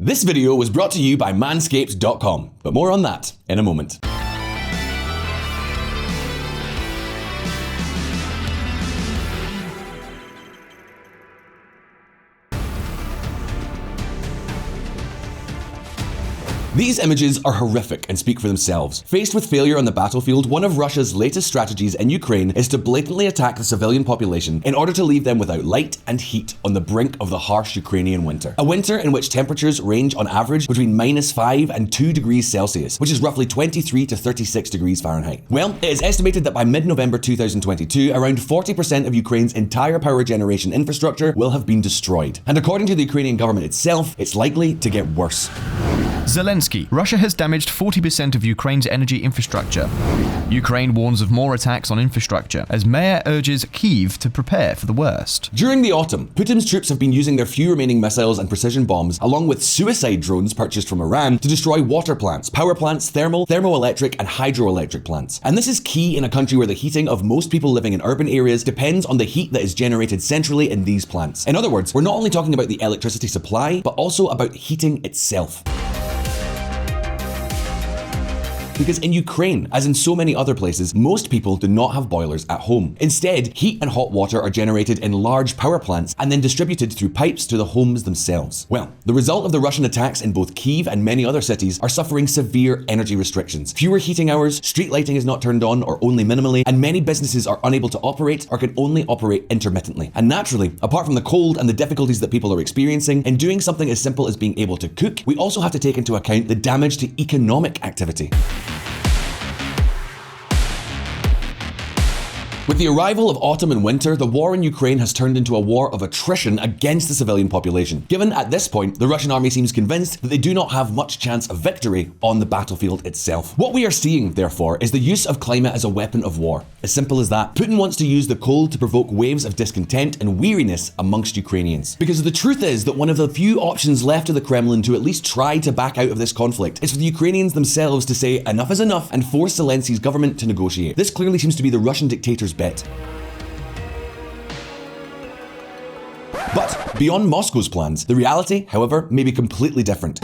This video was brought to you by Manscaped.com, but more on that in a moment. These images are horrific and speak for themselves. Faced with failure on the battlefield, one of Russia's latest strategies in Ukraine is to blatantly attack the civilian population in order to leave them without light and heat on the brink of the harsh Ukrainian winter. A winter in which temperatures range on average between -5 and 2 degrees Celsius, which is roughly 23 to 36 degrees Fahrenheit. Well, it is estimated that by mid-November 2022, around 40% of Ukraine's entire power generation infrastructure will have been destroyed. And according to the Ukrainian government itself, it's likely to get worse. Zelensky. Russia has damaged 40% of Ukraine's energy infrastructure. Ukraine warns of more attacks on infrastructure as mayor urges Kyiv to prepare for the worst. During the autumn, Putin's troops have been using their few remaining missiles and precision bombs, along with suicide drones purchased from Iran, to destroy water plants, power plants, thermoelectric and hydroelectric plants. And this is key in a country where the heating of most people living in urban areas depends on the heat that is generated centrally in these plants. In other words, we're not only talking about the electricity supply, but also about heating itself. Because in Ukraine, as in so many other places, most people do not have boilers at home. Instead, heat and hot water are generated in large power plants and then distributed through pipes to the homes themselves. Well, the result of the Russian attacks in both Kyiv and many other cities are suffering severe energy restrictions. Fewer heating hours, street lighting is not turned on or only minimally, and many businesses are unable to operate or can only operate intermittently. And naturally, apart from the cold and the difficulties that people are experiencing, in doing something as simple as being able to cook, we also have to take into account the damage to economic activity. With the arrival of autumn and winter, the war in Ukraine has turned into a war of attrition against the civilian population. Given at this point, the Russian army seems convinced that they do not have much chance of victory on the battlefield itself. What we are seeing, therefore, is the use of climate as a weapon of war. As simple as that. Putin wants to use the cold to provoke waves of discontent and weariness amongst Ukrainians. Because the truth is that one of the few options left to the Kremlin to at least try to back out of this conflict is for the Ukrainians themselves to say enough is enough and force Zelensky's government to negotiate. This clearly seems to be the Russian dictator's bet. But beyond Moscow's plans, the reality, however, may be completely different.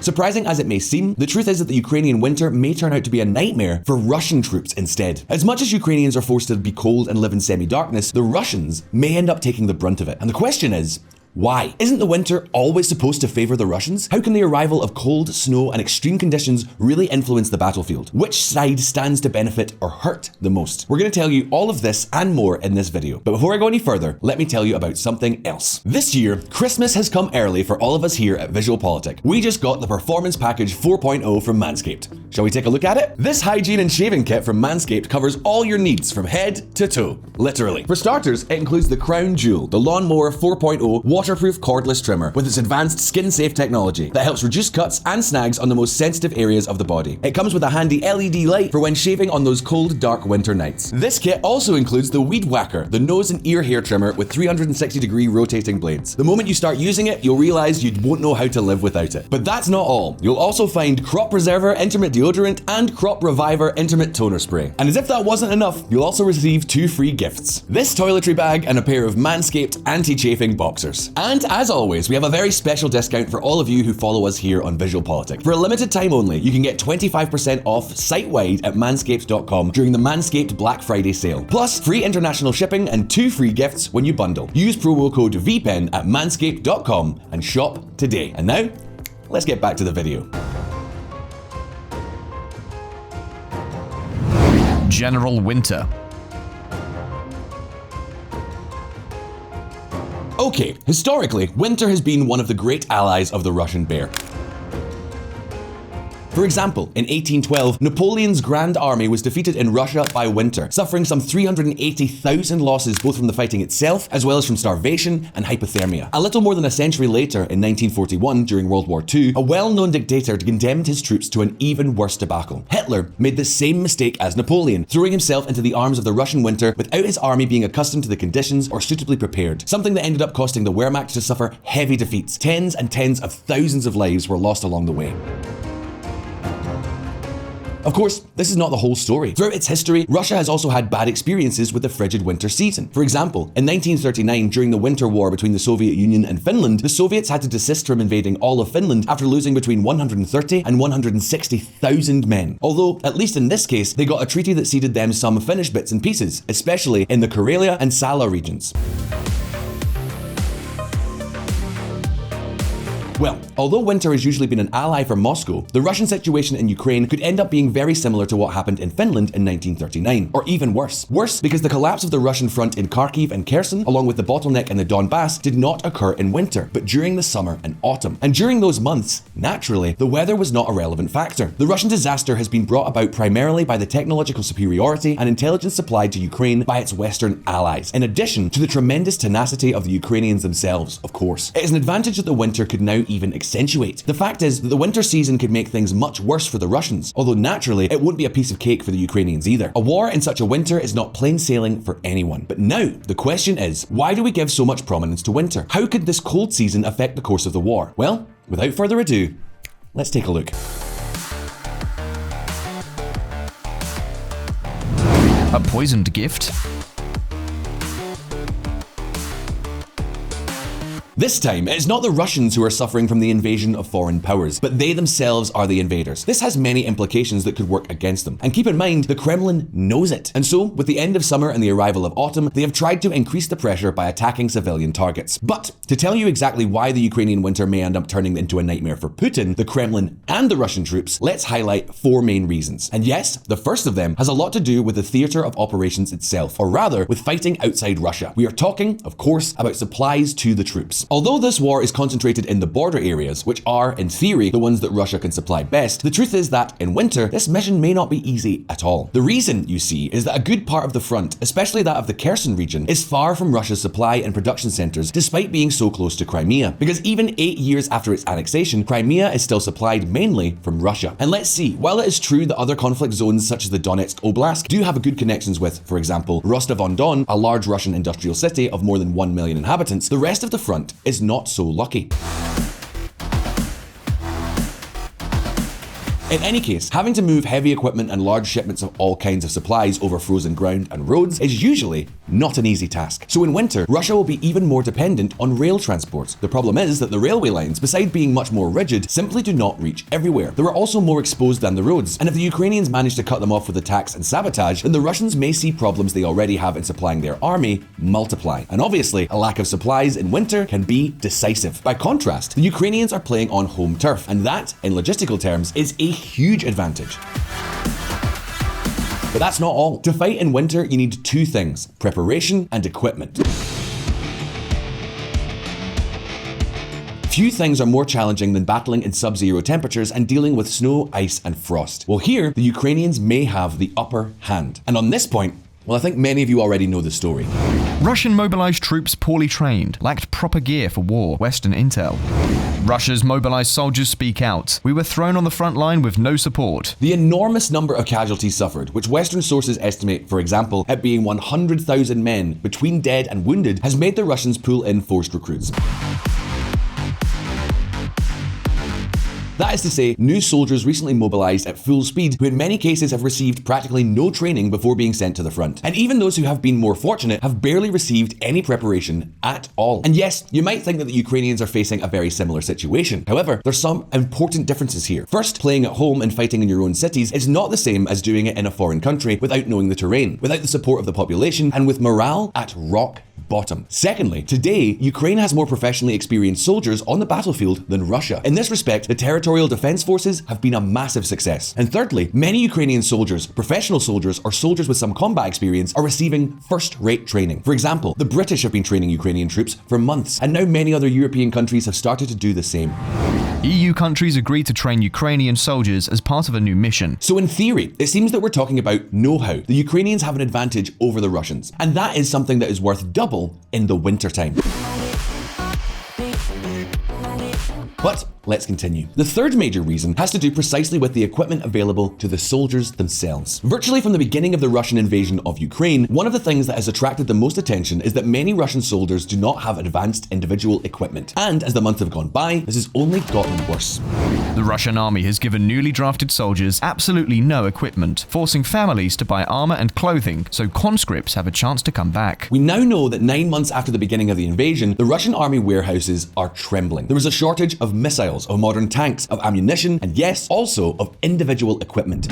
Surprising as it may seem, the truth is that the Ukrainian winter may turn out to be a nightmare for Russian troops instead. As much as Ukrainians are forced to be cold and live in semi-darkness, the Russians may end up taking the brunt of it. And the question is, why? Isn't the winter always supposed to favor the Russians? How can the arrival of cold, snow, and extreme conditions really influence the battlefield? Which side stands to benefit or hurt the most? We're going to tell you all of this and more in this video. But before I go any further, let me tell you about something else. This year, Christmas has come early for all of us here at VisualPolitik. We just got the Performance Package 4.0 from Manscaped. Shall we take a look at it? This hygiene and shaving kit from Manscaped covers all your needs from head to toe, literally. For starters, it includes the crown jewel, the Lawnmower 4.0 waterproof cordless trimmer with its advanced skin-safe technology that helps reduce cuts and snags on the most sensitive areas of the body. It comes with a handy LED light for when shaving on those cold, dark winter nights. This kit also includes the Weed Whacker, the nose and ear hair trimmer with 360-degree rotating blades. The moment you start using it, you'll realize you won't know how to live without it. But that's not all. You'll also find Crop Preserver Intimate Deodorant and Crop Reviver Intimate Toner Spray. And as if that wasn't enough, you'll also receive 2 free gifts. This toiletry bag and a pair of Manscaped anti-chafing boxers. And as always, we have a very special discount for all of you who follow us here on VisualPolitik. For a limited time only, you can get 25% off site-wide at manscaped.com during the Manscaped Black Friday sale. Plus, free international shipping and 2 free gifts when you bundle. Use promo code VPEN at manscaped.com and shop today. And now, let's get back to the video. General Winter. Okay, historically, winter has been one of the great allies of the Russian bear. For example, in 1812, Napoleon's Grand Army was defeated in Russia by winter, suffering some 380,000 losses both from the fighting itself as well as from starvation and hypothermia. A little more than a century later, in 1941, during World War II, a well-known dictator condemned his troops to an even worse debacle. Hitler made the same mistake as Napoleon, throwing himself into the arms of the Russian winter without his army being accustomed to the conditions or suitably prepared, something that ended up costing the Wehrmacht to suffer heavy defeats. Tens and tens of thousands of lives were lost along the way. Of course, this is not the whole story. Throughout its history, Russia has also had bad experiences with the frigid winter season. For example, in 1939, during the Winter War between the Soviet Union and Finland, the Soviets had to desist from invading all of Finland after losing between 130 and 160,000 men. Although, at least in this case, they got a treaty that ceded them some Finnish bits and pieces, especially in the Karelia and Sala regions. Well, although winter has usually been an ally for Moscow, the Russian situation in Ukraine could end up being very similar to what happened in Finland in 1939, or even worse. Worse because the collapse of the Russian front in Kharkiv and Kherson, along with the bottleneck in the Donbass, did not occur in winter, but during the summer and autumn. And during those months, naturally, the weather was not a relevant factor. The Russian disaster has been brought about primarily by the technological superiority and intelligence supplied to Ukraine by its Western allies, in addition to the tremendous tenacity of the Ukrainians themselves, of course. It is an advantage that the winter could now even accentuate. The fact is that the winter season could make things much worse for the Russians, although naturally it wouldn't be a piece of cake for the Ukrainians either. A war in such a winter is not plain sailing for anyone. But now, the question is, why do we give so much prominence to winter? How could this cold season affect the course of the war? Well, without further ado, let's take a look. A poisoned gift? This time, it is not the Russians who are suffering from the invasion of foreign powers, but they themselves are the invaders. This has many implications that could work against them. And keep in mind, the Kremlin knows it. And so, with the end of summer and the arrival of autumn, they have tried to increase the pressure by attacking civilian targets. But, to tell you exactly why the Ukrainian winter may end up turning into a nightmare for Putin, the Kremlin, and the Russian troops, let's highlight 4 main reasons. And yes, the first of them has a lot to do with the theatre of operations itself, or rather, with fighting outside Russia. We are talking, of course, about supplies to the troops. Although this war is concentrated in the border areas, which are, in theory, the ones that Russia can supply best, the truth is that, in winter, this mission may not be easy at all. The reason, you see, is that a good part of the front, especially that of the Kherson region, is far from Russia's supply and production centres, despite being so close to Crimea. Because even 8 years after its annexation, Crimea is still supplied mainly from Russia. And let's see, while it is true that other conflict zones such as the Donetsk Oblast do have good connections with, for example, Rostov-on-Don, a large Russian industrial city of more than 1 million inhabitants, the rest of the front is not so lucky. In any case, having to move heavy equipment and large shipments of all kinds of supplies over frozen ground and roads is usually not an easy task. So in winter, Russia will be even more dependent on rail transport. The problem is that the railway lines, beside being much more rigid, simply do not reach everywhere. They are also more exposed than the roads, and if the Ukrainians manage to cut them off with attacks and sabotage, then the Russians may see problems they already have in supplying their army multiply. And obviously, a lack of supplies in winter can be decisive. By contrast, the Ukrainians are playing on home turf, and that, in logistical terms, is a huge advantage. But that's not all. To fight in winter, you need 2 things: preparation and equipment. Few things are more challenging than battling in sub-zero temperatures and dealing with snow, ice, and frost. Well, here, the Ukrainians may have the upper hand. And on this point, well, I think many of you already know the story. Russian mobilized troops poorly trained, lacked proper gear for war, Western intel. Russia's mobilized soldiers speak out. We were thrown on the front line with no support. The enormous number of casualties suffered, which Western sources estimate, for example, at being 100,000 men between dead and wounded, has made the Russians pull in forced recruits. That is to say, new soldiers recently mobilized at full speed who in many cases have received practically no training before being sent to the front. And even those who have been more fortunate have barely received any preparation at all. And yes, you might think that the Ukrainians are facing a very similar situation. However, there's some important differences here. First, playing at home and fighting in your own cities is not the same as doing it in a foreign country without knowing the terrain, without the support of the population, and with morale at rock bottom. Secondly, today, Ukraine has more professionally experienced soldiers on the battlefield than Russia. In this respect, the territorial defense forces have been a massive success. And thirdly, many Ukrainian soldiers, professional soldiers, or soldiers with some combat experience are receiving first-rate training. For example, the British have been training Ukrainian troops for months, and now many other European countries have started to do the same. EU countries agreed to train Ukrainian soldiers as part of a new mission. So in theory, it seems that we're talking about know-how. The Ukrainians have an advantage over the Russians, and that is something that is worth double in the wintertime. But let's continue. The third major reason has to do precisely with the equipment available to the soldiers themselves. Virtually from the beginning of the Russian invasion of Ukraine, one of the things that has attracted the most attention is that many Russian soldiers do not have advanced individual equipment. And as the months have gone by, this has only gotten worse. The Russian army has given newly drafted soldiers absolutely no equipment, forcing families to buy armor and clothing so conscripts have a chance to come back. We now know that 9 months after the beginning of the invasion, the Russian army warehouses are trembling. There was a shortage of missiles, of modern tanks, of ammunition, and yes, also of individual equipment.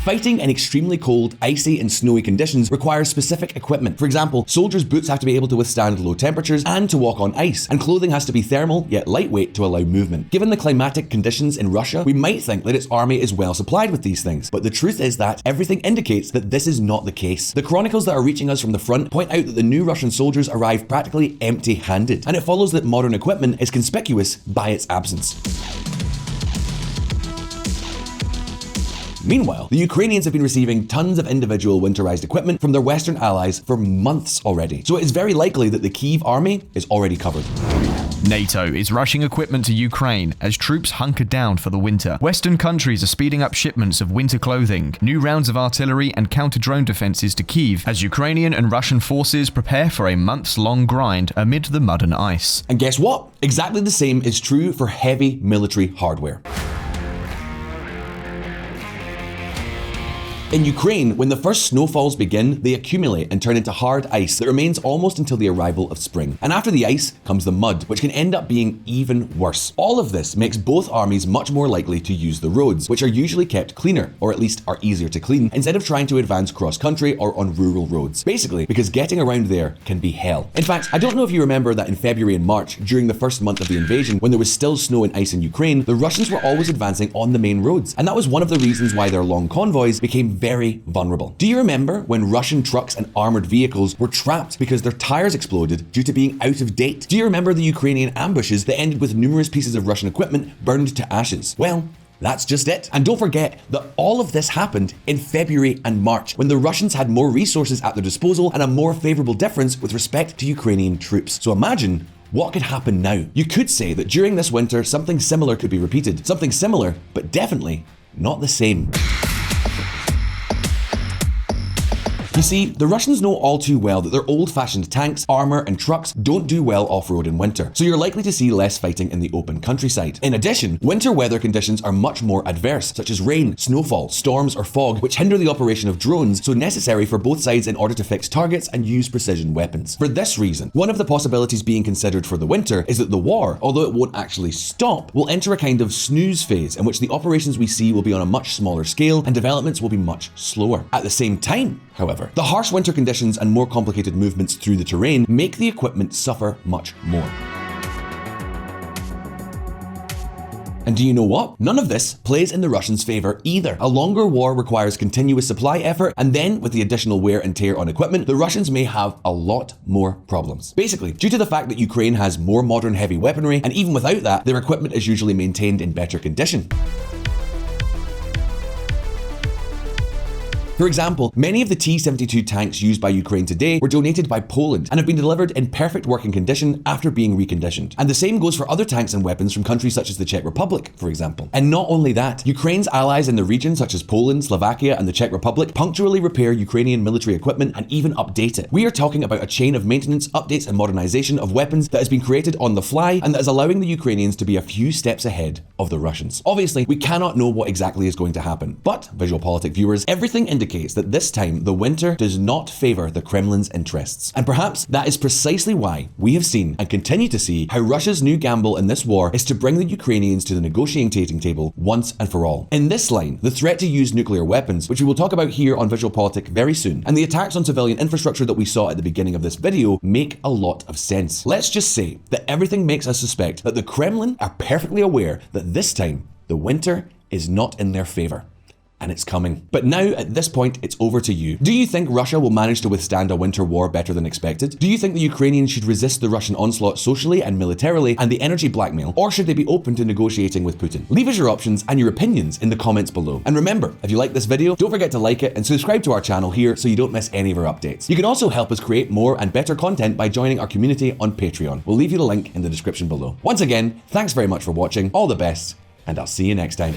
Fighting in extremely cold, icy, and snowy conditions requires specific equipment. For example, soldiers' boots have to be able to withstand low temperatures and to walk on ice, and clothing has to be thermal yet lightweight to allow movement. Given the climatic conditions in Russia, we might think that its army is well supplied with these things, but the truth is that everything indicates that this is not the case. The chronicles that are reaching us from the front point out that the new Russian soldiers arrived practically empty-handed, and it follows that modern equipment is conspicuous by its absence. Meanwhile, the Ukrainians have been receiving tons of individual winterized equipment from their Western allies for months already, so it is very likely that the Kyiv army is already covered. NATO is rushing equipment to Ukraine as troops hunker down for the winter. Western countries are speeding up shipments of winter clothing, new rounds of artillery and counter-drone defenses to Kyiv as Ukrainian and Russian forces prepare for a months-long grind amid the mud and ice. And guess what? Exactly the same is true for heavy military hardware. In Ukraine, when the first snowfalls begin, they accumulate and turn into hard ice that remains almost until the arrival of spring. And after the ice comes the mud, which can end up being even worse. All of this makes both armies much more likely to use the roads, which are usually kept cleaner, or at least are easier to clean, instead of trying to advance cross-country or on rural roads. Basically, because getting around there can be hell. In fact, I don't know if you remember that in February and March, during the first month of the invasion, when there was still snow and ice in Ukraine, the Russians were always advancing on the main roads. And that was one of the reasons why their long convoys became very vulnerable. Do you remember when Russian trucks and armored vehicles were trapped because their tires exploded due to being out of date? Do you remember the Ukrainian ambushes that ended with numerous pieces of Russian equipment burned to ashes? Well, that's just it. And don't forget that all of this happened in February and March, when the Russians had more resources at their disposal and a more favorable difference with respect to Ukrainian troops. So imagine what could happen now. You could say that during this winter, something similar could be repeated. Something similar, but definitely not the same. You see, the Russians know all too well that their old-fashioned tanks, armor, and trucks don't do well off-road in winter, so you're likely to see less fighting in the open countryside. In addition, winter weather conditions are much more adverse, such as rain, snowfall, storms, or fog, which hinder the operation of drones, so necessary for both sides in order to fix targets and use precision weapons. For this reason, one of the possibilities being considered for the winter is that the war, although it won't actually stop, will enter a kind of snooze phase in which the operations we see will be on a much smaller scale and developments will be much slower. At the same time, however, the harsh winter conditions and more complicated movements through the terrain make the equipment suffer much more. And do you know what? None of this plays in the Russians' favor either. A longer war requires continuous supply effort, and then with the additional wear and tear on equipment, the Russians may have a lot more problems. Basically, due to the fact that Ukraine has more modern heavy weaponry, and even without that, their equipment is usually maintained in better condition. For example, many of the T-72 tanks used by Ukraine today were donated by Poland and have been delivered in perfect working condition after being reconditioned. And the same goes for other tanks and weapons from countries such as the Czech Republic, for example. And not only that, Ukraine's allies in the region such as Poland, Slovakia, and the Czech Republic punctually repair Ukrainian military equipment and even update it. We are talking about a chain of maintenance, updates, and modernization of weapons that has been created on the fly and that is allowing the Ukrainians to be a few steps ahead of the Russians. Obviously, we cannot know what exactly is going to happen, but VisualPolitik viewers, everything indicates that this time the winter does not favor the Kremlin's interests. And perhaps that is precisely why we have seen and continue to see how Russia's new gamble in this war is to bring the Ukrainians to the negotiating table once and for all. In this line, the threat to use nuclear weapons, which we will talk about here on VisualPolitik very soon, and the attacks on civilian infrastructure that we saw at the beginning of this video make a lot of sense. Let's just say that everything makes us suspect that the Kremlin are perfectly aware that this time the winter is not in their favor. And it's coming. But now, at this point, it's over to you. Do you think Russia will manage to withstand a winter war better than expected? Do you think the Ukrainians should resist the Russian onslaught socially and militarily and the energy blackmail? Or should they be open to negotiating with Putin? Leave us your options and your opinions in the comments below. And remember, if you like this video, don't forget to like it and subscribe to our channel here so you don't miss any of our updates. You can also help us create more and better content by joining our community on Patreon. We'll leave you the link in the description below. Once again, thanks very much for watching, all the best, and I'll see you next time.